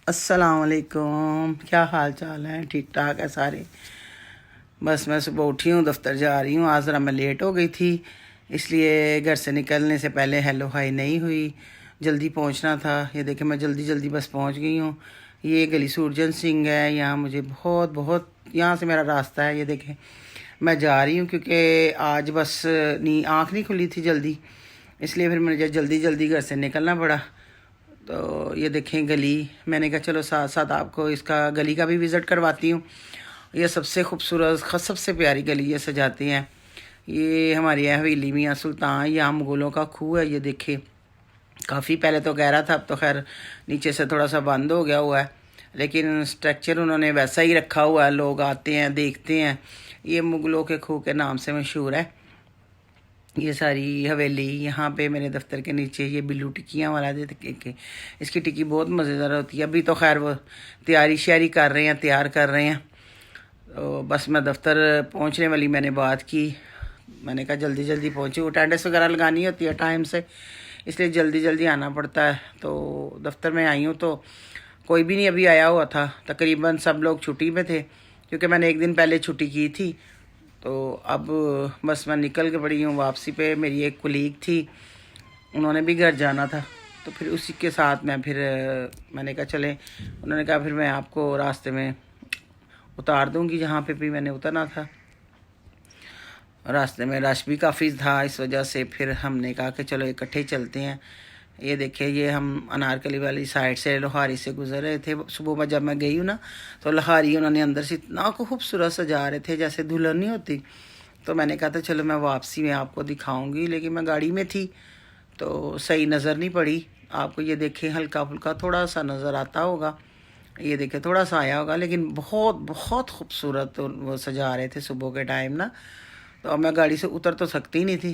अस्सलाम वालेकुम। क्या हाल चाल है? ठीक ठाक है सारे। बस मैं सुबह उठी हूँ, दफ्तर जा रही हूँ। आज ज़रा मैं लेट हो गई थी, इसलिए घर से निकलने से पहले हेलो हाई नहीं हुई। जल्दी पहुँचना था। ये देखें, मैं जल्दी जल्दी बस पहुँच गई हूँ। ये गली सूरजन सिंह है। यहाँ मुझे बहुत बहुत यहाँ से मेरा रास्ता है। ये देखें, मैं जा रही हूँ क्योंकि आज बस आँख नहीं खुली थी जल्दी, इसलिए फिर मुझे जल्दी जल्दी घर से निकलना पड़ा। तो ये देखें गली, मैंने कहा चलो साथ साथ आपको इसका गली का भी विज़िट करवाती हूँ। ये सबसे खूबसूरत सबसे प्यारी गली ये सजाती हैं। ये हमारी है हवेली मियाँ सुल्तान, यहाँ मुग़लों का खूह है। ये देखें, काफ़ी पहले तो कह रहा था, अब तो खैर नीचे से थोड़ा सा बंद हो गया हुआ है, लेकिन स्ट्रक्चर उन्होंने वैसा ही रखा हुआ है। लोग आते हैं, देखते हैं। ये मुग़लों के खूह के नाम से मशहूर है। ये सारी हवेली यहाँ पे मेरे दफ्तर के नीचे ये बिल्लू टिक्कियाँ वाला देते, इसकी टिक्की बहुत मज़ेदार होती है। अभी तो खैर वो तैयारी श्यारी कर रहे हैं, तैयार कर रहे हैं। तो बस मैं दफ्तर पहुँचने वाली मैंने बात की। मैंने कहा जल्दी जल्दी पहुँची, अटेंडेंस वगैरह लगानी होती है टाइम से, इसलिए जल्दी जल्दी आना पड़ता है। तो दफ्तर में आई हूँ तो कोई भी नहीं अभी आया हुआ था। तकरीबन सब लोग छुट्टी में थे, क्योंकि मैंने एक दिन पहले छुट्टी की थी। तो अब बस मैं निकल के पड़ी हूँ वापसी पे। मेरी एक कुलीग थी, उन्होंने भी घर जाना था, तो फिर उसी के साथ मैं फिर मैंने कहा चले। उन्होंने कहा फिर मैं आपको रास्ते में उतार दूँगी जहाँ पे भी मैंने उतरना था। रास्ते में रश भी काफ़ी था, इस वजह से फिर हमने कहा कि चलो इकट्ठे चलते हैं। ये देखिए, ये हम अनारकली वाली साइड से लोहारी से गुजर रहे थे। सुबह में जब मैं गई हूँ ना, तो लोहारी उन्होंने अंदर से इतना खूबसूरत सजा रहे थे जैसे दुल्हन नहीं होती। तो मैंने कहा था चलो मैं वापसी में आपको दिखाऊंगी, लेकिन मैं गाड़ी में थी तो सही नज़र नहीं पड़ी आपको। ये देखें, हल्का फुल्का थोड़ा सा नज़र आता होगा। ये देखें, थोड़ा सा आया होगा, लेकिन बहुत बहुत खूबसूरत वो सजा रहे थे सुबह के टाइम ना। तो अब मैं गाड़ी से उतर तो सकती नहीं थी,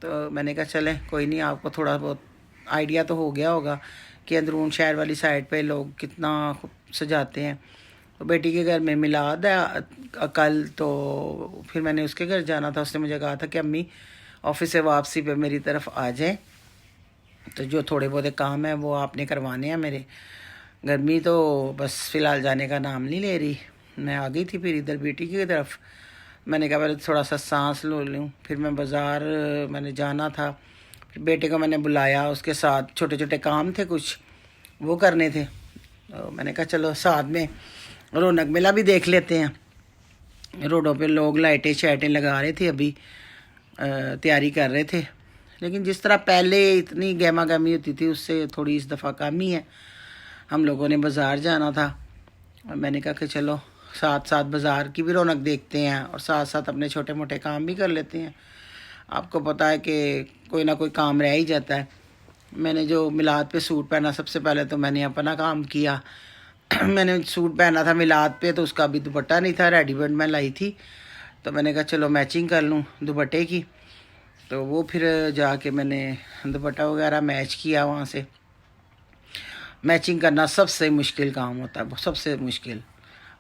तो मैंने कहा चलें कोई नहीं, आपको थोड़ा बहुत आइडिया तो हो गया होगा कि अंदरून शहर वाली साइड पे लोग कितना खूब सजाते हैं। तो बेटी के घर में मिलाद है कल, तो फिर मैंने उसके घर जाना था। उसने मुझे कहा था कि अम्मी ऑफिस से वापसी पे मेरी तरफ आ जाए, तो जो थोड़े बहुत काम है वो आपने करवाने हैं मेरे। गर्मी तो बस फ़िलहाल जाने का नाम नहीं ले रही। मैं आ गई थी फिर इधर बेटी की तरफ। मैंने कहा पहले थोड़ा सा सांस लो लूँ। फिर मैं बाज़ार मैंने जाना था। फिर बेटे को मैंने बुलाया, उसके साथ छोटे छोटे काम थे कुछ, वो करने थे। तो मैंने कहा चलो साथ में रौनक मेला भी देख लेते हैं। रोडों पे लोग लाइटें शाइटें लगा रहे थे, अभी तैयारी कर रहे थे। लेकिन जिस तरह पहले इतनी गहमा गहमी होती थी, उससे थोड़ी इस दफ़ा कम ही है। हम लोगों ने बाज़ार जाना था और मैंने कहा कि चलो साथ साथ बाज़ार की भी रौनक देखते हैं और साथ साथ अपने छोटे मोटे काम भी कर लेते हैं। आपको पता है कि कोई ना कोई काम रह ही जाता है। मैंने जो मिलाद पे सूट पहना, सबसे पहले तो मैंने अपना काम किया। मैंने सूट पहना था मिलाद पे, तो उसका अभी दुपट्टा नहीं था, रेडीमेड मैं लाई थी। तो मैंने कहा चलो मैचिंग कर लूँ दुपट्टे की। तो वो फिर जाके मैंने दुपट्टा वगैरह मैच किया। वहाँ से मैचिंग करना सबसे मुश्किल काम होता है, सबसे मुश्किल।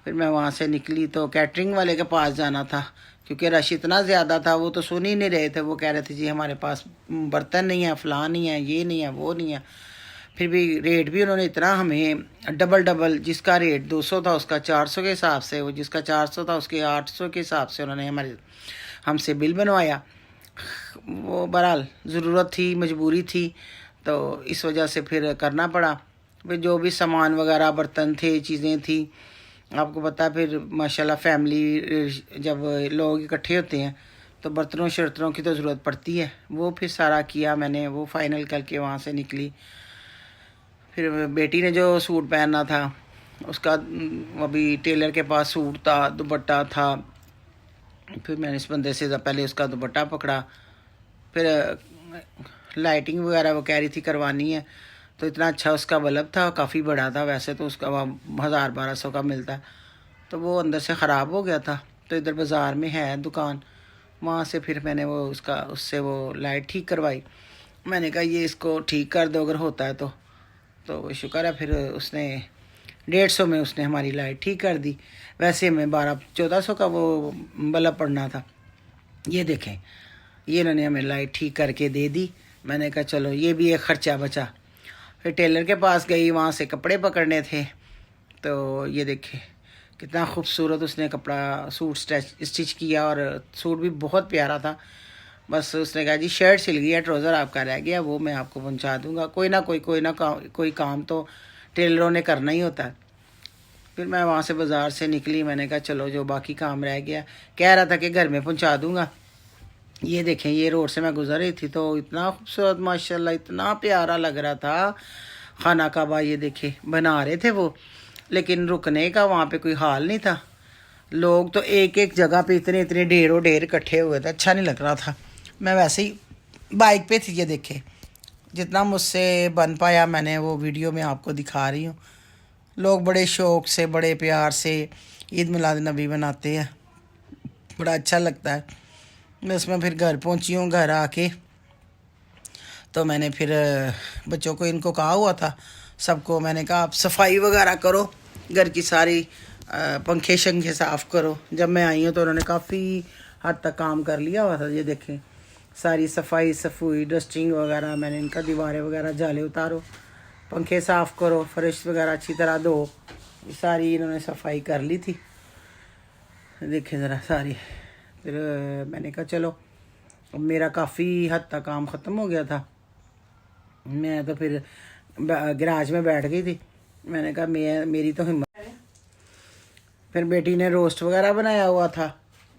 फिर मैं वहाँ से निकली तो कैटरिंग वाले के पास जाना था, क्योंकि रश इतना ज़्यादा था। वो तो सुन ही नहीं रहे थे, वो कह रहे थे जी हमारे पास बर्तन नहीं है, फ़लाँ नहीं है, ये नहीं है, वो नहीं है। फिर भी रेट भी उन्होंने इतना हमें डबल डबल, जिसका रेट 200 था उसका 400 के हिसाब से, वो जिसका 400 था उसके 800 के हिसाब से उन्होंने हमसे बिल बनवाया। वो बहरहाल ज़रूरत थी, मजबूरी थी, तो इस वजह से फिर करना पड़ा। फिर जो भी सामान वगैरह बर्तन थे, चीज़ें थी, आपको पता है फिर माशाल्लाह फैमिली जब लोग इकट्ठे होते हैं तो बर्तनों शर्तनों की तो ज़रूरत पड़ती है। वो फिर सारा किया मैंने, वो फाइनल करके वहाँ से निकली। फिर बेटी ने जो सूट पहनना था उसका अभी टेलर के पास सूट था, दुपट्टा था। फिर मैंने इस बंदे से पहले उसका दुपट्टा पकड़ा। फिर लाइटिंग वगैरह वो कह रही थी करवानी है, तो इतना अच्छा उसका बल्ब था, काफ़ी बड़ा था। वैसे तो उसका वहाँ 1000-1200 का मिलता है, तो वो अंदर से ख़राब हो गया था। तो इधर बाज़ार में है दुकान, वहाँ से फिर मैंने वो उससे वो लाइट ठीक करवाई। मैंने कहा ये इसको ठीक कर दो अगर होता है तो शुक्र है। फिर उसने 150 में उसने हमारी लाइट ठीक कर दी। वैसे में 1200-1400 का वो बल्ब पड़ना था। ये देखें, ये इन्होंने हमें लाइट ठीक करके दे दी। मैंने कहा चलो ये भी एक ख़र्चा बचा। फिर टेलर के पास गई, वहाँ से कपड़े पकड़ने थे। तो ये देखे कितना खूबसूरत उसने कपड़ा सूट स्टिच किया, और सूट भी बहुत प्यारा था। बस उसने कहा जी शर्ट सिल गई है, ट्राउज़र आपका रह गया, वो मैं आपको पहुंचा दूंगा। कोई काम तो टेलरों ने करना ही होता है। फिर मैं वहाँ से बाज़ार से निकली, मैंने कहा चलो जो बाकी काम रह गया, कह रहा था कि घर में पहुंचा दूंगा। ये देखें, ये रोड से मैं गुजर रही थी तो इतना खूबसूरत माशाल्लाह, इतना प्यारा लग रहा था खाना काबा। ये देखे बना रहे थे वो, लेकिन रुकने का वहाँ पे कोई हाल नहीं था। लोग तो एक एक जगह पे इतने इतने ढेरों ढेर इकट्ठे हुए थे, अच्छा नहीं लग रहा था। मैं वैसे ही बाइक पे थी। ये देखे जितना मुझसे बन पाया मैंने वो वीडियो में आपको दिखा रही हूँ। लोग बड़े शौक़ से, बड़े प्यार से ईद मिलाद नबी मनाते हैं, बड़ा अच्छा लगता है। बस मैं फिर घर पहुँची हूँ। घर आके तो मैंने फिर बच्चों को इनको कहा हुआ था, सबको मैंने कहा आप सफाई वगैरह करो, घर की सारी पंखे शंखे साफ़ करो। जब मैं आई हूँ तो उन्होंने काफ़ी हद तक काम कर लिया हुआ था। ये देखें सारी सफाई सफुई डस्टिंग वगैरह मैंने इनका, दीवारें वगैरह जाले उतारो, पंखे साफ़ करो, फर्श वगैरह अच्छी तरह दो, सारी इन्होंने सफाई कर ली थी। देखें ज़रा सारी। फिर मैंने कहा चलो, मेरा काफ़ी हद तक काम ख़त्म हो गया था। मैं तो फिर गैराज में बैठ गई थी। मैंने कहा मेरी तो हिम्मत। फिर बेटी ने रोस्ट वगैरह बनाया हुआ था।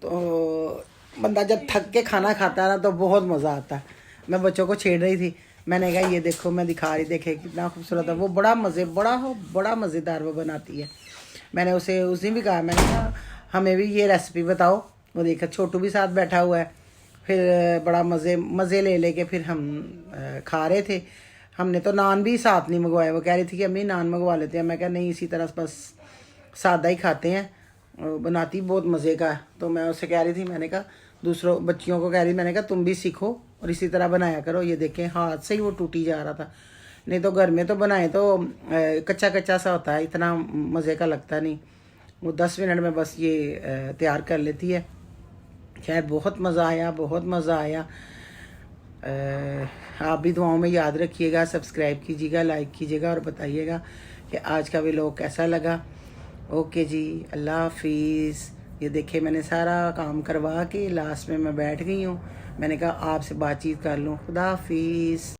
तो बंदा जब थक के खाना खाता है ना तो बहुत मज़ा आता है। मैं बच्चों को छेड़ रही थी, मैंने कहा ये देखो, मैं दिखा रही, देखे कितना खूबसूरत है वो, बड़ा मज़ेदार वो बनाती है। मैंने उसे उस दिन भी कहा, मैंने कहा हमें भी ये रेसिपी बताओ। वो देखा छोटू भी साथ बैठा हुआ है। फिर बड़ा मज़े ले के फिर हम खा रहे थे। हमने तो नान भी साथ नहीं मंगवाए। वो कह रही थी कि अम्मी नान मंगवा लेते हैं। मैं कहा नहीं, इसी तरह बस सादा ही खाते हैं। बनाती बहुत मज़े का है। तो मैं उससे कह रही थी, मैंने कहा दूसरों बच्चियों को कह रही, मैंने कहा तुम भी सीखो और इसी तरह बनाया करो। ये देखें हाथ से ही वो टूटी जा रहा था। नहीं तो घर में तो बनाए तो कच्चा कच्चा सा होता है, इतना मज़े का लगता नहीं। वो 10 मिनट में बस ये तैयार कर लेती है। खैर बहुत मज़ा आया, बहुत मज़ा आया। आप भी दुआओं में याद रखिएगा, सब्सक्राइब कीजिएगा, लाइक कीजिएगा और बताइएगा कि आज का व्लॉग कैसा लगा। ओके जी, अल्लाह हाफिज़। ये देखे मैंने सारा काम करवा के लास्ट में मैं बैठ गई हूँ। मैंने कहा आपसे बातचीत कर लूँ। खुदा हाफिज़।